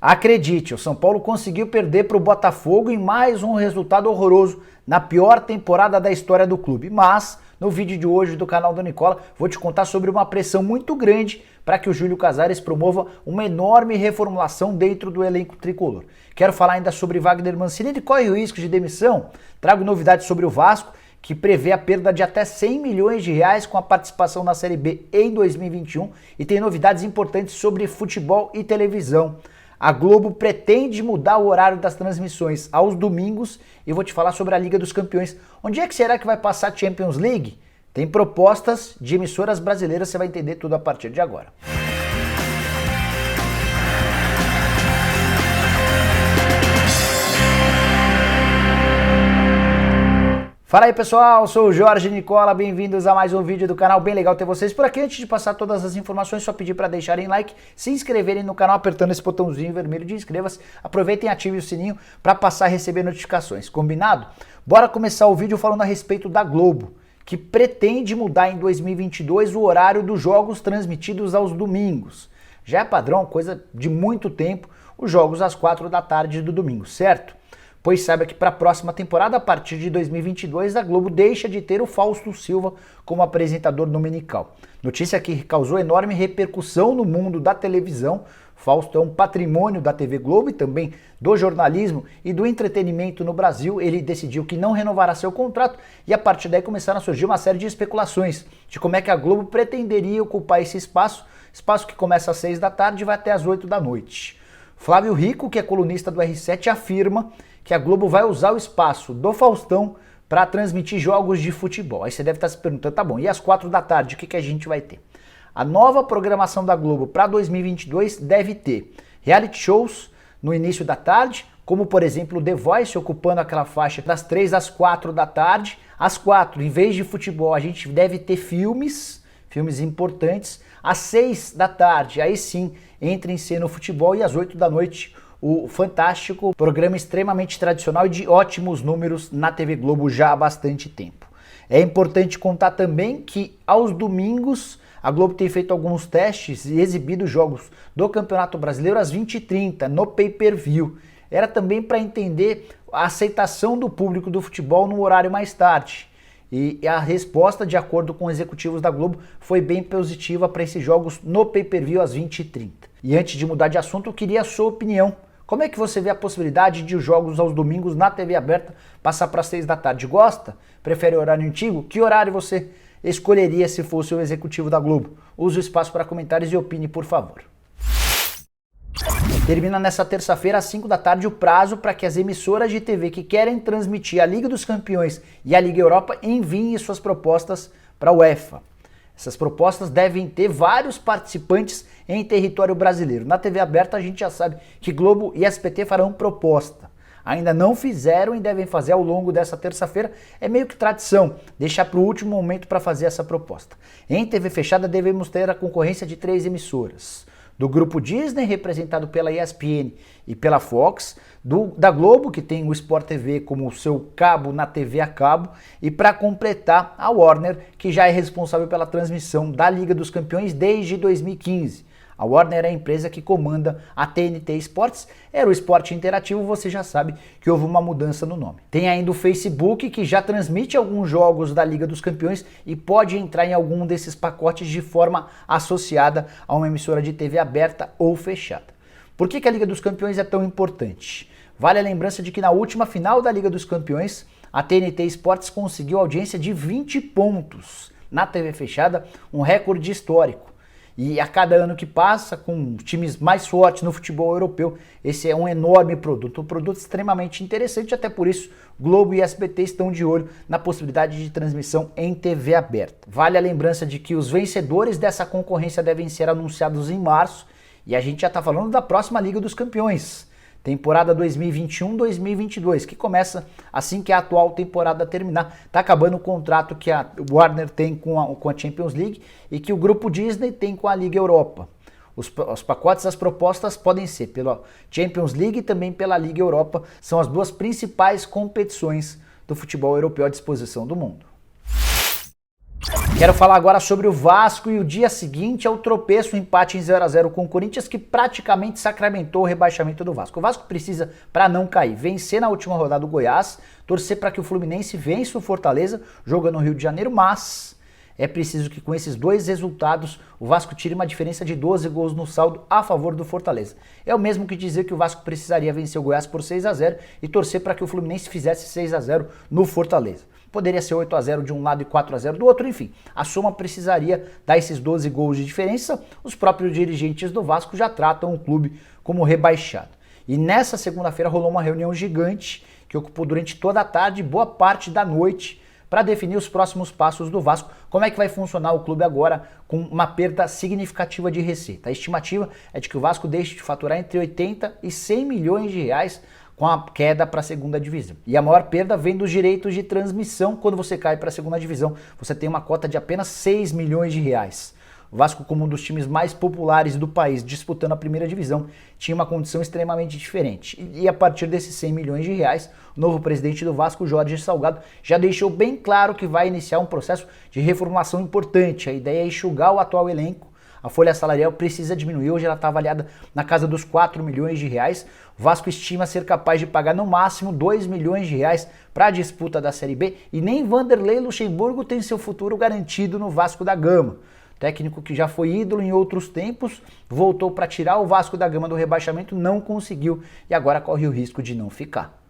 Acredite, o São Paulo conseguiu perder para o Botafogo em mais um resultado horroroso na pior temporada da história do clube. Mas, no vídeo de hoje do canal do Nicola, vou te contar sobre uma pressão muito grande para que o Júlio Casares promova uma enorme reformulação dentro do elenco tricolor. Quero falar ainda sobre Wagner Mancini, ele corre o risco de demissão. Trago novidades sobre o Vasco, que prevê a perda de até 100 milhões de reais com a participação na Série B em 2021, e tem novidades importantes sobre futebol e televisão. A Globo pretende mudar o horário das transmissões aos domingos e vou te falar sobre a Liga dos Campeões. Onde é que será que vai passar a Champions League? Tem propostas de emissoras brasileiras, você vai entender tudo a partir de agora. Fala aí pessoal, sou o Jorge Nicola, bem-vindos a mais um vídeo do canal, bem legal ter vocês por aqui. Antes de passar todas as informações, só pedir para deixarem like, se inscreverem no canal apertando esse botãozinho vermelho de inscreva-se, aproveitem e ativem o sininho para passar a receber notificações, combinado? Bora começar o vídeo falando a respeito da Globo, que pretende mudar em 2022 o horário dos jogos transmitidos aos domingos. Já é padrão, coisa de muito tempo, os jogos às 4 da tarde do domingo, certo? Pois saiba que para a próxima temporada, a partir de 2022, a Globo deixa de ter o Fausto Silva como apresentador dominical. Notícia que causou enorme repercussão no mundo da televisão. Fausto é um patrimônio da TV Globo e também do jornalismo e do entretenimento no Brasil. Ele decidiu que não renovará seu contrato e a partir daí começaram a surgir uma série de especulações de como é que a Globo pretenderia ocupar esse espaço que começa às 6 da tarde e vai até às 8 da noite. Flávio Rico, que é colunista do R7, afirma que a Globo vai usar o espaço do Faustão para transmitir jogos de futebol. Aí você deve estar se perguntando, tá bom, e às 4 da tarde, o que a gente vai ter? A nova programação da Globo para 2022 deve ter reality shows no início da tarde, como por exemplo o The Voice, ocupando aquela faixa das 3 às 4 da tarde. Às 4, em vez de futebol, a gente deve ter filmes importantes. Às 6 da tarde, aí sim, entra em cena o futebol, e às 8 da noite, o fantástico programa extremamente tradicional e de ótimos números na TV Globo já há bastante tempo. É importante contar também que aos domingos a Globo tem feito alguns testes e exibido jogos do Campeonato Brasileiro às 20h30 no pay-per-view. Era também para entender a aceitação do público do futebol no horário mais tarde. E a resposta, de acordo com executivos da Globo, foi bem positiva para esses jogos no pay-per-view às 20h30. E antes de mudar de assunto, eu queria a sua opinião. Como é que você vê a possibilidade de os jogos aos domingos na TV aberta passar para as 6 da tarde? Gosta? Prefere o horário antigo? Que horário você escolheria se fosse o executivo da Globo? Use o espaço para comentários e opine, por favor. Termina nessa terça-feira às 5 da tarde o prazo para que as emissoras de TV que querem transmitir a Liga dos Campeões e a Liga Europa enviem suas propostas para a UEFA. Essas propostas devem ter vários participantes em território brasileiro. Na TV aberta a gente já sabe que Globo e SBT farão proposta. Ainda não fizeram e devem fazer ao longo dessa terça-feira. É meio que tradição deixar para o último momento para fazer essa proposta. Em TV fechada devemos ter a concorrência de 3 emissoras. Do grupo Disney, representado pela ESPN e pela Fox, da Globo, que tem o Sport TV como seu cabo na TV a cabo, e para completar, a Warner, que já é responsável pela transmissão da Liga dos Campeões desde 2015. A Warner é a empresa que comanda a TNT Sports, era o Esporte Interativo, você já sabe que houve uma mudança no nome. Tem ainda o Facebook, que já transmite alguns jogos da Liga dos Campeões e pode entrar em algum desses pacotes de forma associada a uma emissora de TV aberta ou fechada. Por que a Liga dos Campeões é tão importante? Vale a lembrança de que na última final da Liga dos Campeões, a TNT Sports conseguiu audiência de 20 pontos na TV fechada, um recorde histórico. E a cada ano que passa, com times mais fortes no futebol europeu, esse é um enorme produto, um produto extremamente interessante, até por isso Globo e SBT estão de olho na possibilidade de transmissão em TV aberta. Vale a lembrança de que os vencedores dessa concorrência devem ser anunciados em março, e a gente já está falando da próxima Liga dos Campeões, temporada 2021-2022, que começa assim que a atual temporada terminar. Está acabando o contrato que a Warner tem com a Champions League e que o grupo Disney tem com a Liga Europa. Os pacotes, as propostas podem ser pela Champions League e também pela Liga Europa. São as duas principais competições do futebol europeu à disposição do mundo. Quero falar agora sobre o Vasco e o dia seguinte ao tropeço, o empate em 0-0 com o Corinthians, que praticamente sacramentou o rebaixamento do Vasco. O Vasco precisa, para não cair, vencer na última rodada do Goiás, torcer para que o Fluminense vença o Fortaleza, jogando no Rio de Janeiro, mas é preciso que com esses dois resultados o Vasco tire uma diferença de 12 gols no saldo a favor do Fortaleza. É o mesmo que dizer que o Vasco precisaria vencer o Goiás por 6-0 e torcer para que o Fluminense fizesse 6-0 no Fortaleza. Poderia ser 8-0 de um lado e 4-0 do outro, enfim. A soma precisaria dar esses 12 gols de diferença. Os próprios dirigentes do Vasco já tratam o clube como rebaixado. E nessa segunda-feira rolou uma reunião gigante que ocupou durante toda a tarde e boa parte da noite para definir os próximos passos do Vasco, como é que vai funcionar o clube agora com uma perda significativa de receita. A estimativa é de que o Vasco deixe de faturar entre 80 e 100 milhões de reais com a queda para a segunda divisão. E a maior perda vem dos direitos de transmissão. Quando você cai para a segunda divisão, você tem uma cota de apenas 6 milhões de reais. O Vasco, como um dos times mais populares do país, disputando a primeira divisão, tinha uma condição extremamente diferente. E a partir desses 100 milhões de reais, o novo presidente do Vasco, Jorge Salgado, já deixou bem claro que vai iniciar um processo de reformulação importante. A ideia é enxugar o atual elenco. A folha salarial precisa diminuir, hoje ela está avaliada na casa dos 4 milhões de reais. O Vasco estima ser capaz de pagar no máximo 2 milhões de reais para a disputa da Série B e nem Vanderlei Luxemburgo tem seu futuro garantido no Vasco da Gama. Técnico que já foi ídolo em outros tempos, voltou para tirar o Vasco da Gama do rebaixamento, não conseguiu e agora corre o risco de não ficar.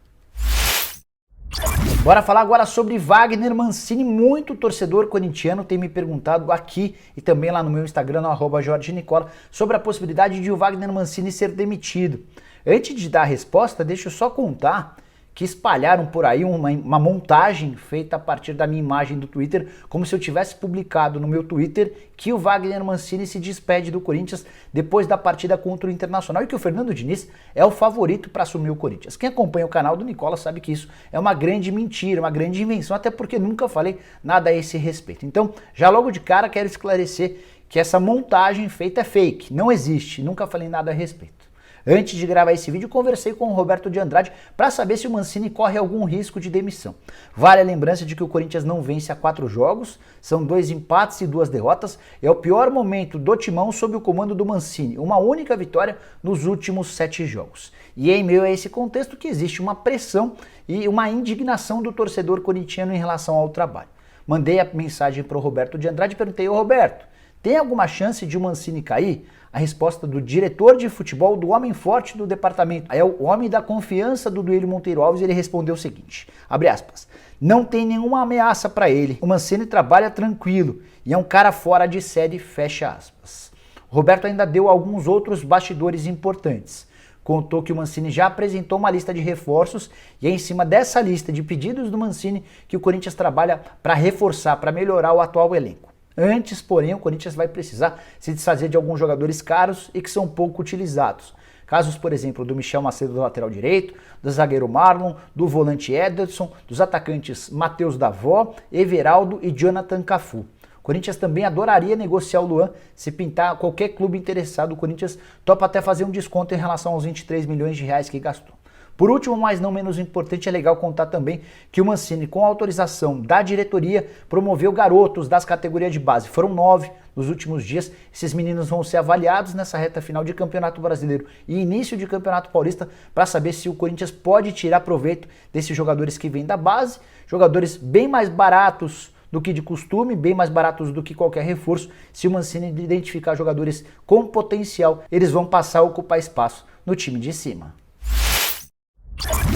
Bora falar agora sobre Wagner Mancini. Muito torcedor corintiano tem me perguntado aqui e também lá no meu Instagram, no @JorgeNicola, sobre a possibilidade de o Wagner Mancini ser demitido. Antes de dar a resposta, deixa eu só contar que espalharam por aí uma montagem feita a partir da minha imagem do Twitter, como se eu tivesse publicado no meu Twitter que o Wagner Mancini se despede do Corinthians depois da partida contra o Internacional e que o Fernando Diniz é o favorito para assumir o Corinthians. Quem acompanha o canal do Nicola sabe que isso é uma grande mentira, uma grande invenção, até porque nunca falei nada a esse respeito. Então, já logo de cara quero esclarecer que essa montagem feita é fake, não existe, nunca falei nada a respeito. Antes de gravar esse vídeo, conversei com o Roberto de Andrade para saber se o Mancini corre algum risco de demissão. Vale a lembrança de que o Corinthians não vence há 4 jogos, são 2 empates e 2 derrotas. É o pior momento do timão sob o comando do Mancini, uma única vitória nos últimos 7 jogos. E é em meio a esse contexto que existe uma pressão e uma indignação do torcedor corintiano em relação ao trabalho. Mandei a mensagem para o Roberto de Andrade e perguntei: ô Roberto, tem alguma chance de o Mancini cair? A resposta do diretor de futebol, do homem forte do departamento, é o homem da confiança do Duílio Monteiro Alves, ele respondeu o seguinte, abre aspas, não tem nenhuma ameaça para ele, o Mancini trabalha tranquilo e é um cara fora de série, fecha aspas. O Roberto ainda deu alguns outros bastidores importantes. Contou que o Mancini já apresentou uma lista de reforços e é em cima dessa lista de pedidos do Mancini que o Corinthians trabalha para reforçar, para melhorar o atual elenco. Antes, porém, o Corinthians vai precisar se desfazer de alguns jogadores caros e que são pouco utilizados. Casos, por exemplo, do Michel Macedo do lateral direito, do zagueiro Marlon, do volante Ederson, dos atacantes Matheus Davó, Everaldo e Jonathan Cafu. O Corinthians também adoraria negociar o Luan. Se pintar qualquer clube interessado, o Corinthians topa até fazer um desconto em relação aos 23 milhões de reais que gastou. Por último, mas não menos importante, é legal contar também que o Mancini, com autorização da diretoria, promoveu garotos das categorias de base. Foram 9 nos últimos dias. Esses meninos vão ser avaliados nessa reta final de Campeonato Brasileiro e início de Campeonato Paulista para saber se o Corinthians pode tirar proveito desses jogadores que vêm da base, jogadores bem mais baratos do que de costume, bem mais baratos do que qualquer reforço. Se o Mancini identificar jogadores com potencial, eles vão passar a ocupar espaço no time de cima.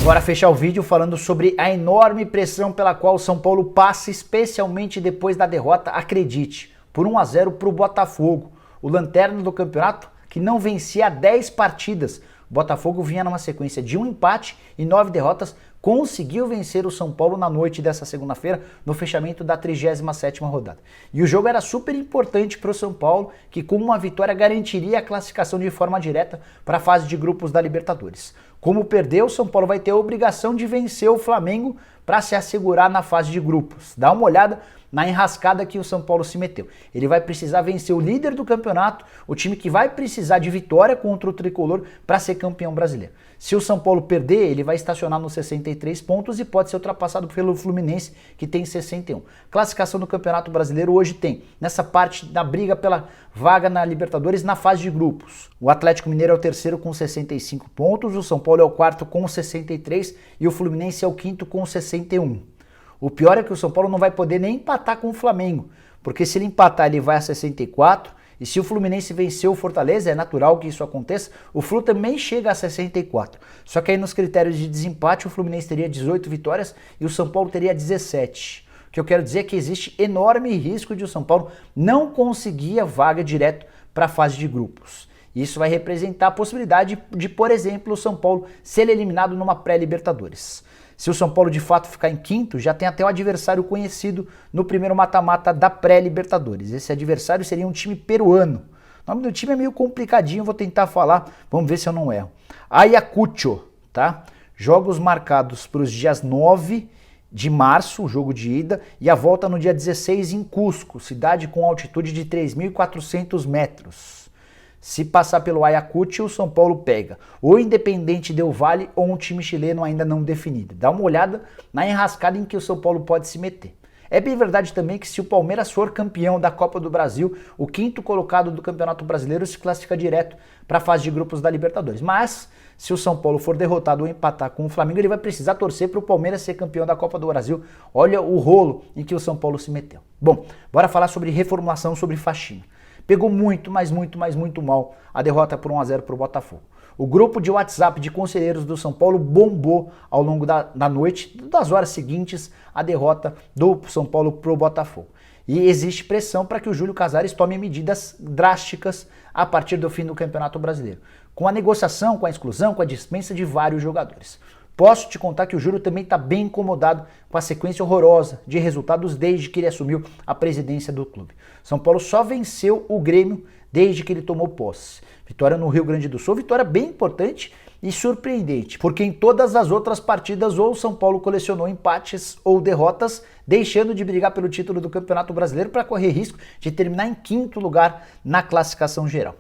Bora fechar o vídeo falando sobre a enorme pressão pela qual o São Paulo passa, especialmente depois da derrota, acredite, por 1-0 para o Botafogo, o lanterna do campeonato que não vencia há 10 partidas. O Botafogo vinha numa sequência de 1 empate e 9 derrotas, conseguiu vencer o São Paulo na noite dessa segunda-feira, no fechamento da 37ª rodada. E o jogo era super importante para o São Paulo, que com uma vitória garantiria a classificação de forma direta para a fase de grupos da Libertadores. Como perdeu, o São Paulo vai ter a obrigação de vencer o Flamengo para se assegurar na fase de grupos. Dá uma olhada na enrascada que o São Paulo se meteu. Ele vai precisar vencer o líder do campeonato, o time que vai precisar de vitória contra o Tricolor para ser campeão brasileiro. Se o São Paulo perder, ele vai estacionar nos 63 pontos e pode ser ultrapassado pelo Fluminense, que tem 61. Classificação do Campeonato Brasileiro hoje tem, nessa parte da briga pela vaga na Libertadores, na fase de grupos. O Atlético Mineiro é o terceiro com 65 pontos, o São Paulo é o quarto com 63 e o Fluminense é o quinto com 61. O pior é que o São Paulo não vai poder nem empatar com o Flamengo, porque se ele empatar ele vai a 64, e se o Fluminense vencer o Fortaleza, é natural que isso aconteça, o Flu também chega a 64. Só que aí nos critérios de desempate o Fluminense teria 18 vitórias e o São Paulo teria 17. O que eu quero dizer é que existe enorme risco de o São Paulo não conseguir a vaga direto para a fase de grupos. Isso vai representar a possibilidade de, por exemplo, o São Paulo ser eliminado numa pré-Libertadores. Se o São Paulo de fato ficar em quinto, já tem até um adversário conhecido no primeiro mata-mata da pré-Libertadores. Esse adversário seria um time peruano. O nome do time é meio complicadinho, vou tentar falar, vamos ver se eu não erro. Ayacucho, tá? Jogos marcados para os dias 9 de março, o jogo de ida, e a volta no dia 16 em Cusco, cidade com altitude de 3.400 metros. Se passar pelo Ayacucho, o São Paulo pega ou Independente Del Valle ou um time chileno ainda não definido. Dá uma olhada na enrascada em que o São Paulo pode se meter. É bem verdade também que se o Palmeiras for campeão da Copa do Brasil, o quinto colocado do Campeonato Brasileiro se classifica direto para a fase de grupos da Libertadores. Mas se o São Paulo for derrotado ou empatar com o Flamengo, ele vai precisar torcer para o Palmeiras ser campeão da Copa do Brasil. Olha o rolo em que o São Paulo se meteu. Bom, bora falar sobre reformulação, sobre faxina. Pegou muito mal a derrota por 1-0 para o Botafogo. O grupo de WhatsApp de conselheiros do São Paulo bombou ao longo da noite, das horas seguintes à derrota do São Paulo para o Botafogo. E existe pressão para que o Júlio Casares tome medidas drásticas a partir do fim do Campeonato Brasileiro, com a negociação, com a exclusão, com a dispensa de vários jogadores. Posso te contar que o Júlio também está bem incomodado com a sequência horrorosa de resultados desde que ele assumiu a presidência do clube. São Paulo só venceu o Grêmio desde que ele tomou posse. Vitória no Rio Grande do Sul, vitória bem importante e surpreendente, porque em todas as outras partidas ou o São Paulo colecionou empates ou derrotas, deixando de brigar pelo título do Campeonato Brasileiro para correr risco de terminar em quinto lugar na classificação geral.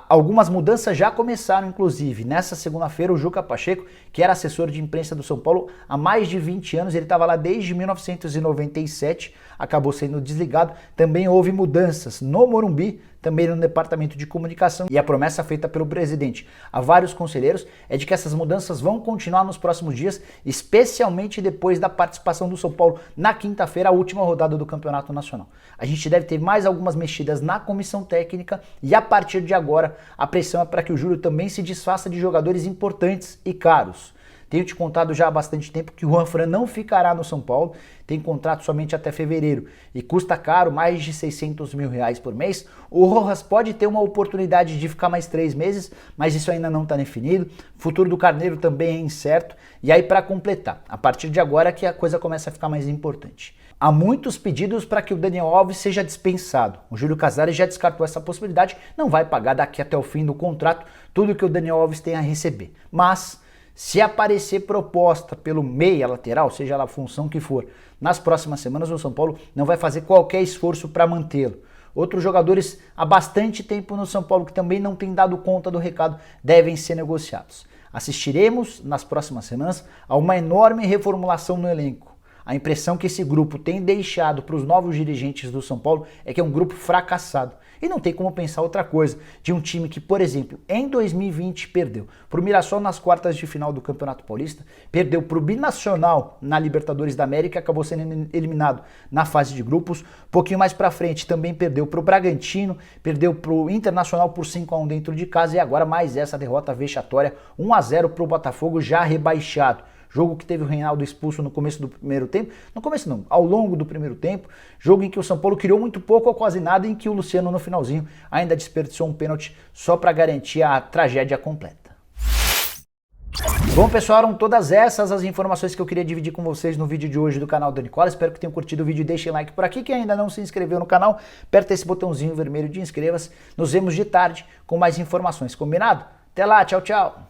Algumas mudanças já começaram, inclusive. Nessa segunda-feira, o Juca Pacheco, que era assessor de imprensa do São Paulo há mais de 20 anos, ele estava lá desde 1997, acabou sendo desligado. Também houve mudanças no Morumbi, também no departamento de comunicação, e a promessa feita pelo presidente a vários conselheiros é de que essas mudanças vão continuar nos próximos dias, especialmente depois da participação do São Paulo na quinta-feira, a última rodada do Campeonato Nacional. A gente deve ter mais algumas mexidas na comissão técnica e a partir de agora a pressão é para que o Júlio também se desfaça de jogadores importantes e caros. Tenho te contado já há bastante tempo que o Juanfran não ficará no São Paulo, tem contrato somente até fevereiro e custa caro, mais de R$600 mil por mês. O Rojas pode ter uma oportunidade de ficar mais 3 meses, mas isso ainda não está definido. O futuro do Carneiro também é incerto. E aí, para completar, a partir de agora que a coisa começa a ficar mais importante. Há muitos pedidos para que o Daniel Alves seja dispensado. O Júlio Casares já descartou essa possibilidade, não vai pagar daqui até o fim do contrato tudo que o Daniel Alves tem a receber. Mas se aparecer proposta pelo meia lateral, seja lá a função que for, nas próximas semanas o São Paulo não vai fazer qualquer esforço para mantê-lo. Outros jogadores há bastante tempo no São Paulo que também não têm dado conta do recado devem ser negociados. Assistiremos nas próximas semanas a uma enorme reformulação no elenco. A impressão que esse grupo tem deixado para os novos dirigentes do São Paulo é que é um grupo fracassado. E não tem como pensar outra coisa de um time que, por exemplo, em 2020 perdeu para o Mirassol nas quartas de final do Campeonato Paulista, perdeu para o Binacional na Libertadores da América, acabou sendo eliminado na fase de grupos. Pouquinho mais para frente também perdeu para o Bragantino, perdeu para o Internacional por 5-1 dentro de casa e agora mais essa derrota vexatória, 1-0 para o Botafogo já rebaixado. Jogo que teve o Reinaldo expulso no começo do primeiro tempo. No começo não, ao longo do primeiro tempo. Jogo em que o São Paulo criou muito pouco ou quase nada, em que o Luciano no finalzinho ainda desperdiçou um pênalti só para garantir a tragédia completa. Bom pessoal, eram todas essas as informações que eu queria dividir com vocês no vídeo de hoje do canal da Nicola. Espero que tenham curtido o vídeo, deixem like por aqui. Quem ainda não se inscreveu no canal, aperta esse botãozinho vermelho de inscreva-se. Nos vemos de tarde com mais informações, combinado? Até lá, tchau, tchau!